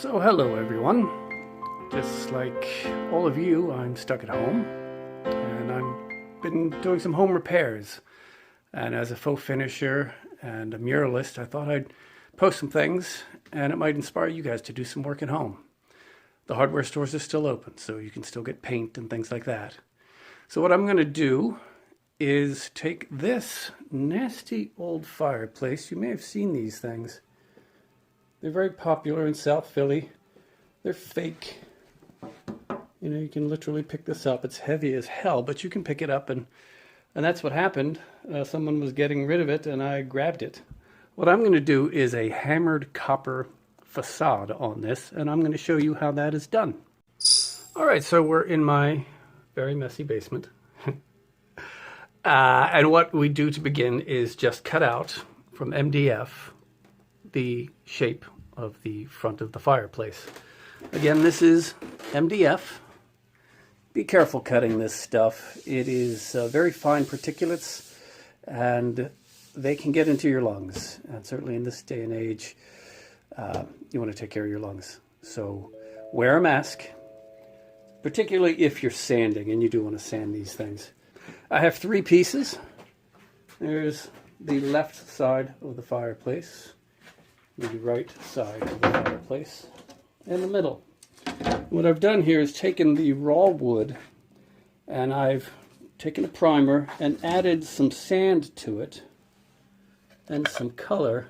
So hello everyone. Just like all of you, I'm stuck at home and I've been doing some home repairs. And as a faux finisher and a muralist, I thought I'd post some things and it might inspire you guys to do some work at home. The hardware stores are still open, so you can still get paint and things like that. So what I'm going to do is take this nasty old fireplace. You may have seen these things. They're very popular in South Philly. They're fake. You know, you can literally pick this up. It's heavy as hell, but you can pick it up, and that's what happened. Someone was getting rid of it, and I grabbed it. What I'm going to do is a hammered copper facade on this, and I'm going to show you how that is done. All right, so we're in my very messy basement. And what we do to begin is just cut out from MDF the shape of the front of the fireplace. Again, this is MDF. Be careful cutting this stuff. It is very fine particulates and they can get into your lungs. And certainly in this day and age, you want to take care of your lungs. So wear a mask, particularly if you're sanding, and you do want to sand these things. I have three pieces. There's the left side of the fireplace, the right side of the fireplace, and the middle. What I've done here is taken the raw wood and I've taken a primer and added some sand to it and some color,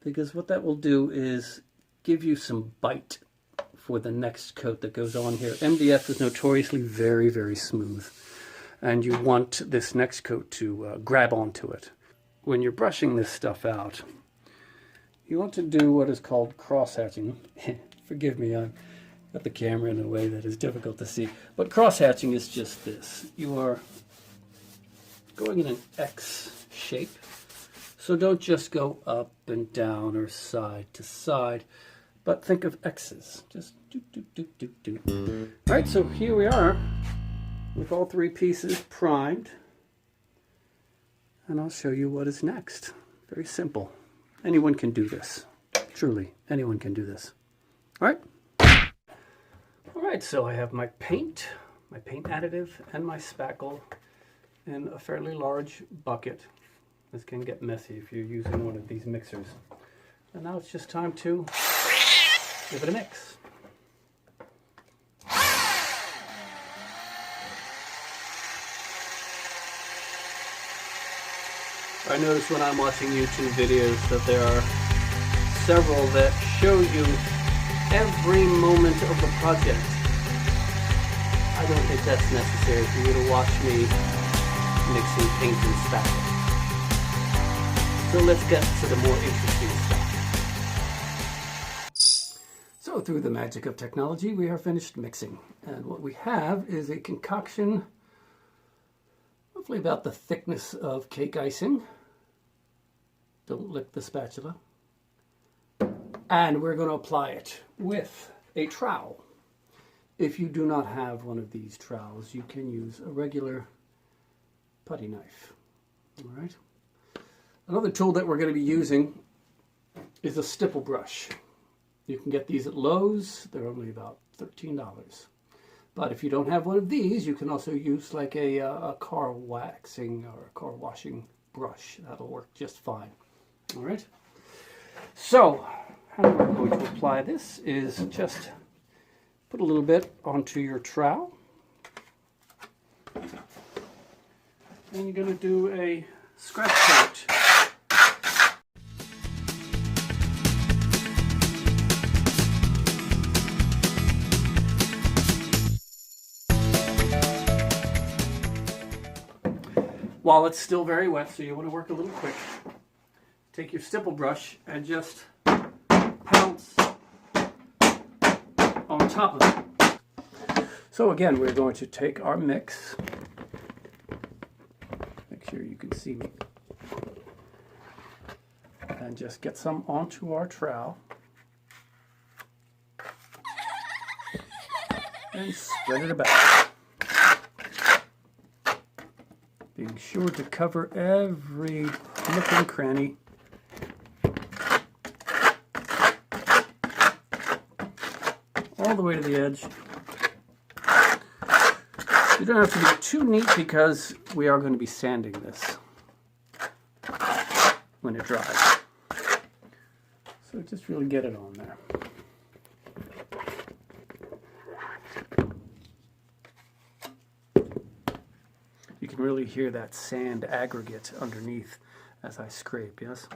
because what that will do is give you some bite for the next coat that goes on here. MDF is notoriously very, very smooth, and you want this next coat to grab onto it. When you're brushing this stuff out, you want to do what is called cross-hatching. Forgive me, I've got the camera in a way that is difficult to see. But cross-hatching is just this. You are going in an X shape. So don't just go up and down or side to side, but think of X's. Just do, do, do, do, do. All right, so here we are with all three pieces primed. And I'll show you what is next. Very simple. Anyone can do this. Truly, anyone can do this. All right. All right, so I have my paint additive, and my spackle in a fairly large bucket. This can get messy if you're using one of these mixers. And now it's just time to give it a mix. I notice when I'm watching YouTube videos that there are several that show you every moment of the project. I don't think that's necessary for you to watch me mixing paint and spackle. So let's get to the more interesting stuff. So through the magic of technology, we are finished mixing. And what we have is a concoction roughly about the thickness of cake icing. Don't lick the spatula. And we're going to apply it with a trowel. If you do not have one of these trowels, you can use a regular putty knife. All right. Another tool that we're going to be using is a stipple brush. You can get these at Lowe's. They're only about $13. But if you don't have one of these, you can also use like a car waxing or a car washing brush. That'll work just fine. All right. So how we're going to apply this is just put a little bit onto your trowel. And you're going to do a scratch coat. While it's still very wet, so you want to work a little quick, take your stipple brush and just pounce on top of it. So again, we're going to take our mix. Make sure you can see me. And just get some onto our trowel. And spread it about. Being sure to cover every nook and cranny. all the way to the edge. You don't have to be too neat because we are going to be sanding this when it dries. So just really get it on there. You can really hear that sand aggregate underneath as I scrape, yes?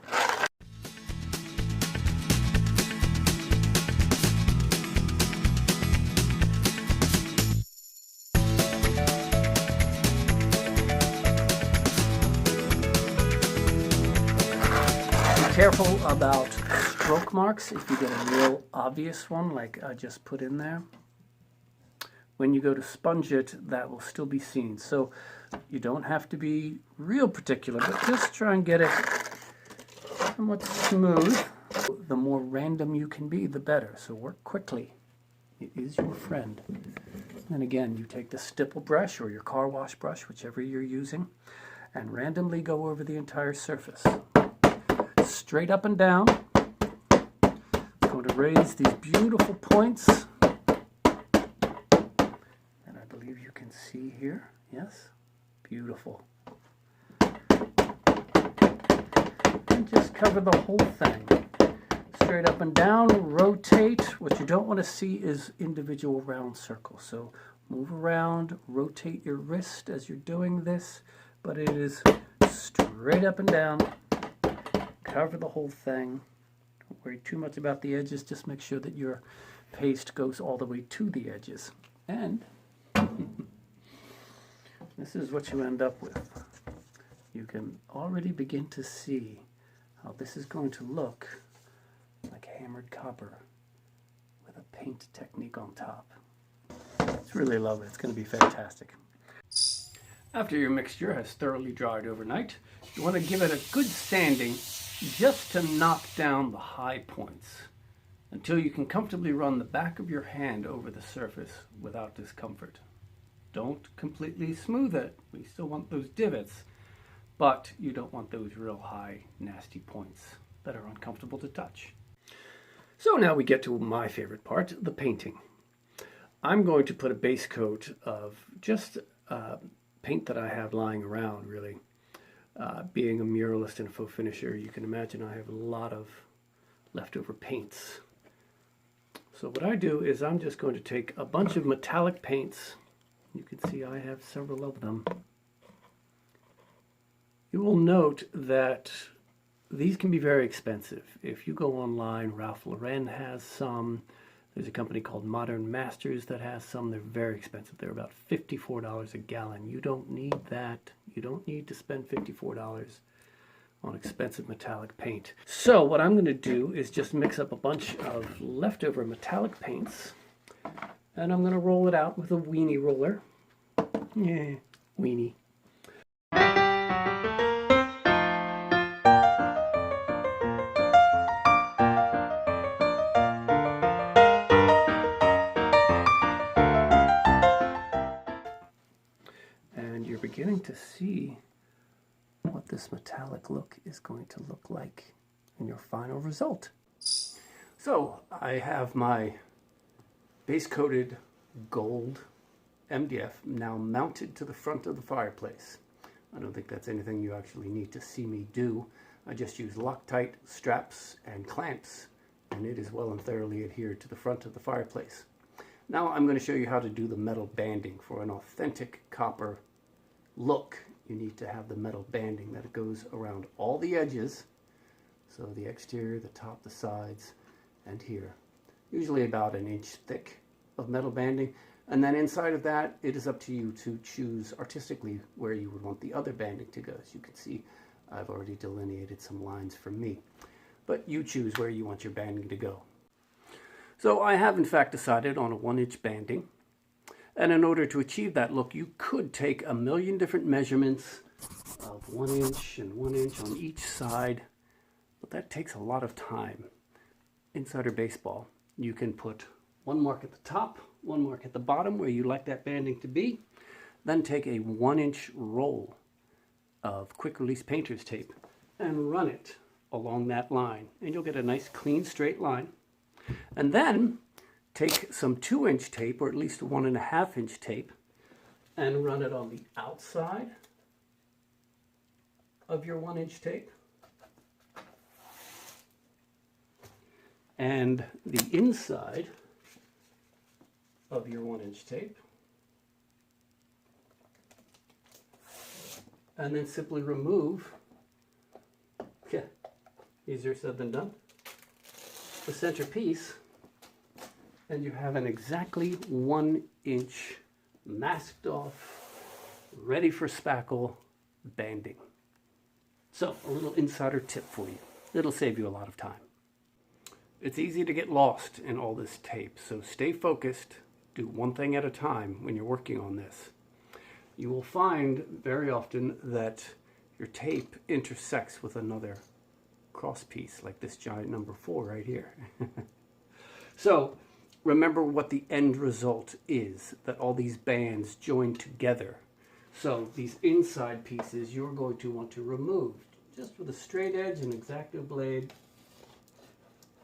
Careful about stroke marks if you get a real obvious one like I just put in there. When you go to sponge it, that will still be seen. So you don't have to be real particular, but just try and get it somewhat smooth. The more random you can be, the better. So work quickly. It is your friend. And again, you take the stipple brush or your car wash brush, whichever you're using, and randomly go over the entire surface. Straight up and down. I'm going to raise these beautiful points. And I believe you can see here. Yes? Beautiful. And just cover the whole thing. Straight up and down, rotate. What you don't want to see is individual round circles. So move around, rotate your wrist as you're doing this, but it is straight up and down. Cover the whole thing. Don't worry too much about the edges. Just make sure that your paste goes all the way to the edges. And this is what you end up with. You can already begin to see how this is going to look like hammered copper with a paint technique on top. It's really lovely. It's going to be fantastic. After your mixture has thoroughly dried overnight, you want to give it a good sanding just to knock down the high points until you can comfortably run the back of your hand over the surface without discomfort. Don't completely smooth it. We still want those divots, but you don't want those real high, nasty points that are uncomfortable to touch. So now we get to my favorite part, the painting. I'm going to put a base coat of just paint that I have lying around, really. Being a muralist and a faux finisher, you can imagine I have a lot of leftover paints. So what I do is I'm just going to take a bunch of metallic paints. You can see I have several of them. You will note that these can be very expensive. If you go online, Ralph Lauren has some. There's a company called Modern Masters that has some. They're very expensive. They're about $54 a gallon. You don't need that. You don't need to spend $54 on expensive metallic paint. So what I'm going to do is just mix up a bunch of leftover metallic paints, and I'm going to roll it out with a weenie roller. Yeah, weenie. And you're beginning to see what this metallic look is going to look like in your final result. So I have my base coated gold MDF now mounted to the front of the fireplace. I don't think that's anything you actually need to see me do. I just use Loctite straps and clamps, and it is well and thoroughly adhered to the front of the fireplace. Now I'm going to show you how to do the metal banding. For an authentic copper look, you need to have the metal banding that goes around all the edges. So the exterior, the top, the sides, and here. Usually about an inch thick of metal banding. And then inside of that, it is up to you to choose artistically where you would want the other banding to go. As you can see, I've already delineated some lines for me. But you choose where you want your banding to go. So I have in fact decided on a 1-inch banding. And in order to achieve that look, you could take a million different measurements of 1 inch and 1 inch on each side. But that takes a lot of time. Insider baseball, you can put one mark at the top, one mark at the bottom where you like that banding to be, then take a 1-inch roll of quick release painter's tape and run it along that line, and you'll get a nice clean straight line. And then take some 2-inch tape, or at least 1.5-inch tape, and run it on the outside of your 1-inch tape and the inside of your 1-inch tape, and then simply remove, easier said than done, the center piece, and you have an exactly 1-inch masked off, ready for spackle banding. So, a little insider tip for you. It'll save you a lot of time. It's easy to get lost in all this tape, so stay focused. Do one thing at a time when you're working on this. You will find very often that your tape intersects with another cross piece, like this giant number 4 right here. So, remember what the end result is, that all these bands join together. So these inside pieces you're going to want to remove just with a straight edge and X-Acto blade,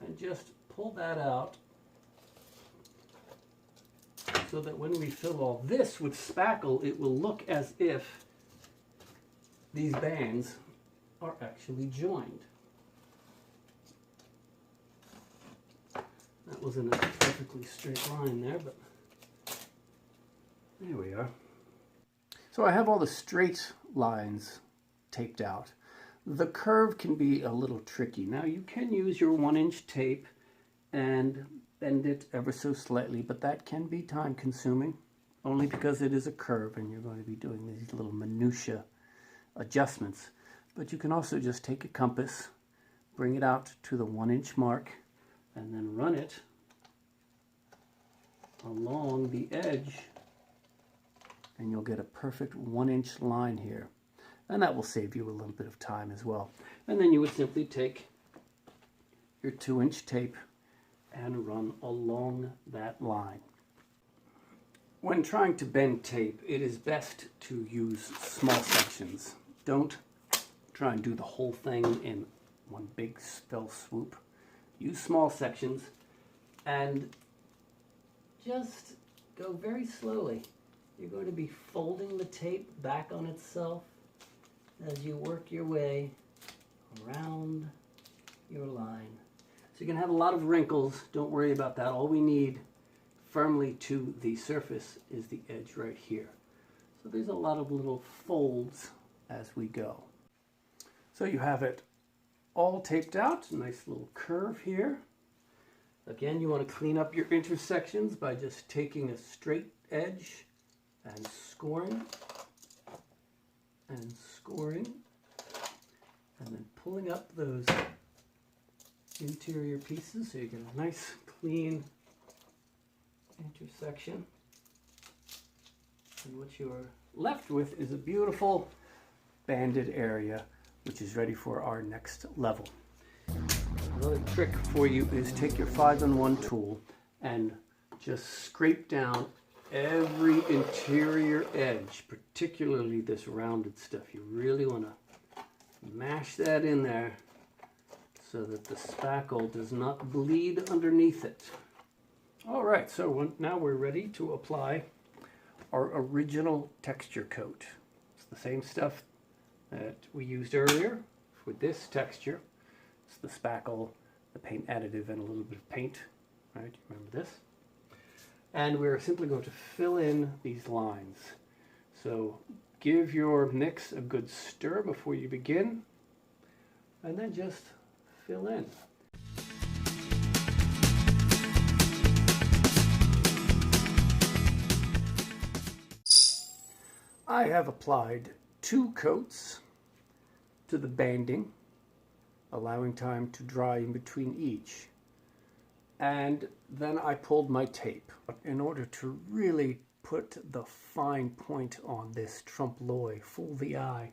and just pull that out so that when we fill all this with spackle, it will look as if these bands are actually joined. That wasn't a perfectly straight line there, but there we are. So I have all the straight lines taped out. The curve can be a little tricky. Now you can use your 1-inch tape and bend it ever so slightly, but that can be time consuming, only because it is a curve and you're going to be doing these little minutia adjustments. But you can also just take a compass, bring it out to the 1-inch mark, and then run it along the edge, and you'll get a perfect 1-inch line here. And that will save you a little bit of time as well. And then you would simply take your 2-inch tape and run along that line. When trying to bend tape, it is best to use small sections. Don't try and do the whole thing in one big fell swoop. Use small sections and just go very slowly. You're going to be folding the tape back on itself as you work your way around your line. So you can have a lot of wrinkles. Don't worry about that. All we need firmly to the surface is the edge right here. So there's a lot of little folds as we go. So you have it all taped out, a nice little curve here. Again, you want to clean up your intersections by just taking a straight edge and scoring, and then pulling up those interior pieces so you get a nice clean intersection. And what you're left with is a beautiful banded area, which is ready for our next level. Another trick for you is take your 5-in-1 tool and just scrape down every interior edge, particularly this rounded stuff. You really want to mash that in there so that the spackle does not bleed underneath it. All right, so now we're ready to apply our original texture coat. It's the same stuff that we used earlier for this texture. It's the spackle, the paint additive, and a little bit of paint, right? Remember this? And we're simply going to fill in these lines. So give your mix a good stir before you begin, and then just fill in. I have applied 2 coats to the banding, allowing time to dry in between each. And then I pulled my tape. In order to really put the fine point on this trompe l'oeil, fool the eye,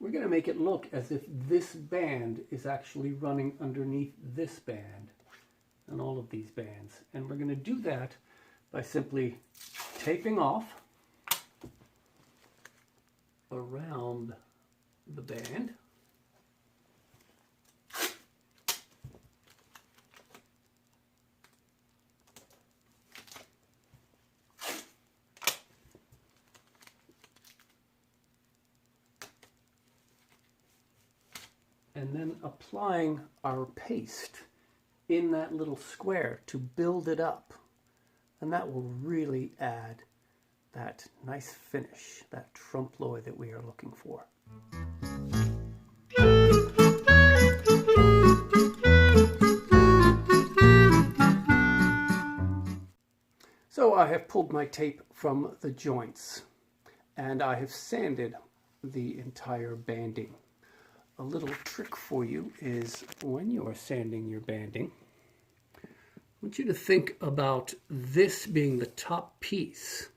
we're going to make it look as if this band is actually running underneath this band and all of these bands. And we're going to do that by simply taping off around the band. and then applying our paste in that little square to build it up. And that will really add that nice finish, that trompe-l'oeil that we are looking for. So I have pulled my tape from the joints and I have sanded the entire banding. A little trick for you is when you are sanding your banding, I want you to think about this being the top piece.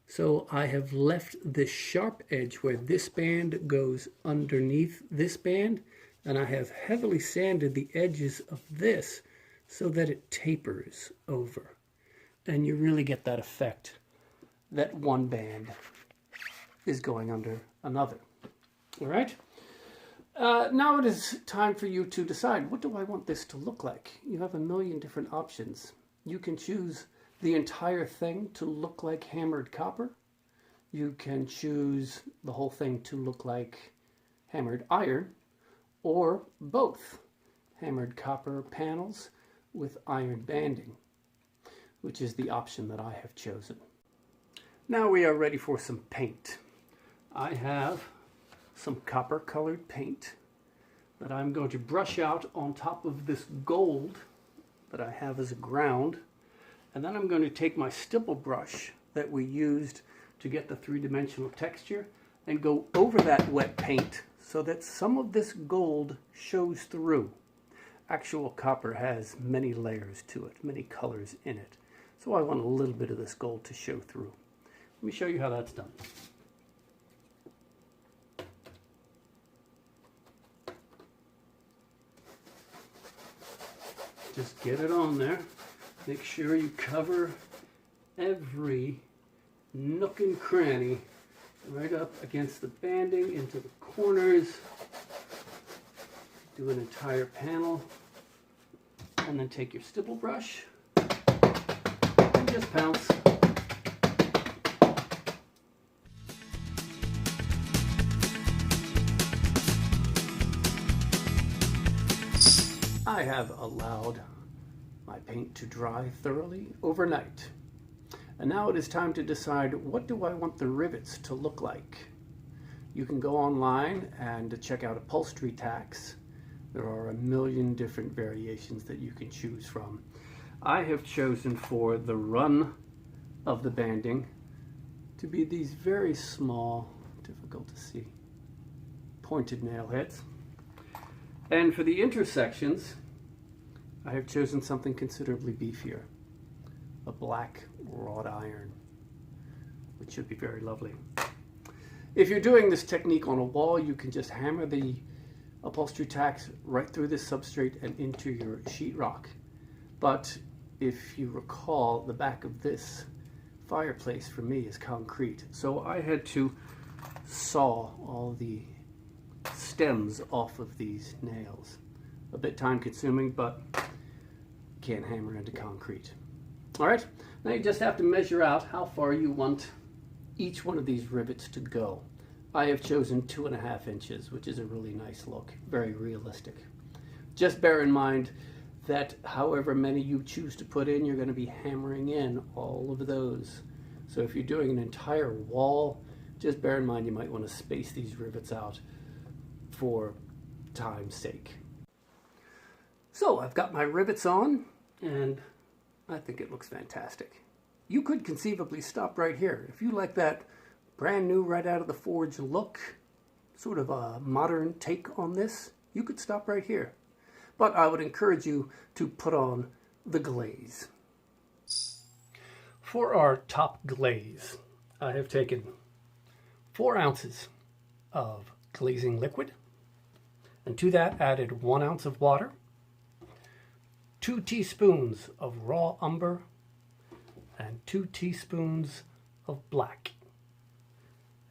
So I have left this sharp edge where this band goes underneath this band, and I have heavily sanded the edges of this so that it tapers over. And you really get that effect that one band is going under another. All right? Now it is time for you to decide, what do I want this to look like? You have a million different options. You can choose the entire thing to look like hammered copper. You can choose the whole thing to look like hammered iron, or both hammered copper panels with iron banding, which is the option that I have chosen. Now we are ready for some paint. I have some copper colored paint that I'm going to brush out on top of this gold that I have as a ground, and then I'm going to take my stipple brush that we used to get the three-dimensional texture and go over that wet paint so that some of this gold shows through. Actual copper has many layers to it, many colors in it, so I want a little bit of this gold to show through. Let me show you how that's done. Just get it on there. Make sure you cover every nook and cranny right up against the banding, into the corners. Do an entire panel. And then take your stipple brush and just pounce. I have allowed my paint to dry thoroughly overnight. And now it is time to decide, what do I want the rivets to look like? You can go online and check out upholstery tacks. There are a million different variations that you can choose from. I have chosen for the run of the banding to be these very small, difficult to see, pointed nail heads. And for the intersections, I have chosen something considerably beefier, a black wrought iron, which should be very lovely. If you're doing this technique on a wall, you can just hammer the upholstery tacks right through this substrate and into your sheetrock. But if you recall, the back of this fireplace for me is concrete, so I had to saw all the stems off of these nails. A bit time consuming, but can't hammer into concrete. All right, now you just have to measure out how far you want each one of these rivets to go. I have chosen 2.5 inches, which is a really nice look, very realistic. Just bear in mind that however many you choose to put in, you're going to be hammering in all of those. So if you're doing an entire wall, just bear in mind you might want to space these rivets out for time's sake. So I've got my rivets on, and I think it looks fantastic. You could conceivably stop right here. If you like that brand new, right out of the forge look, sort of a modern take on this, you could stop right here. But I would encourage you to put on the glaze. For our top glaze, I have taken 4 ounces of glazing liquid, and to that added 1 ounce of water, 2 teaspoons of raw umber, and 2 teaspoons of black,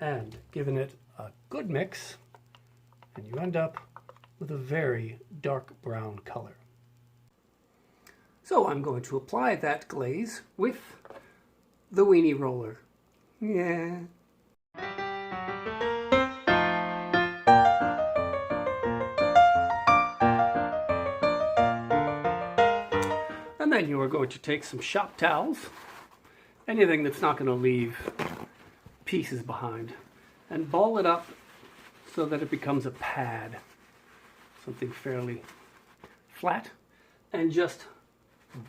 and given it a good mix, and you end up with a very dark brown color. So I'm going to apply that glaze with the weenie roller. Yeah. And then you are going to take some shop towels, anything that's not going to leave pieces behind, and ball it up so that it becomes a pad, something fairly flat, and just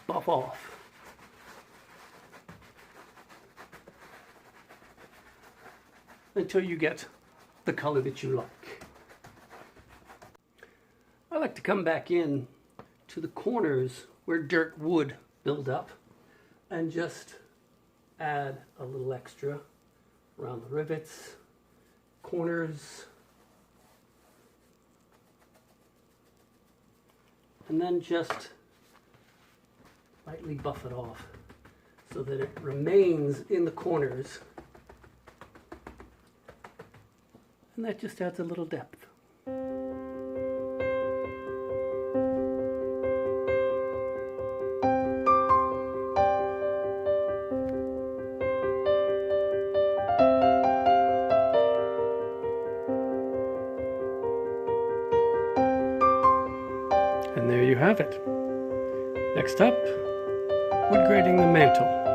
buff off. Until you get the color that you like. I like to come back in to the corners where dirt would build up and just add a little extra around the rivets, corners, and then just lightly buff it off so that it remains in the corners, and that just adds a little depth. And there you have it. Next up, wood grading the mantle.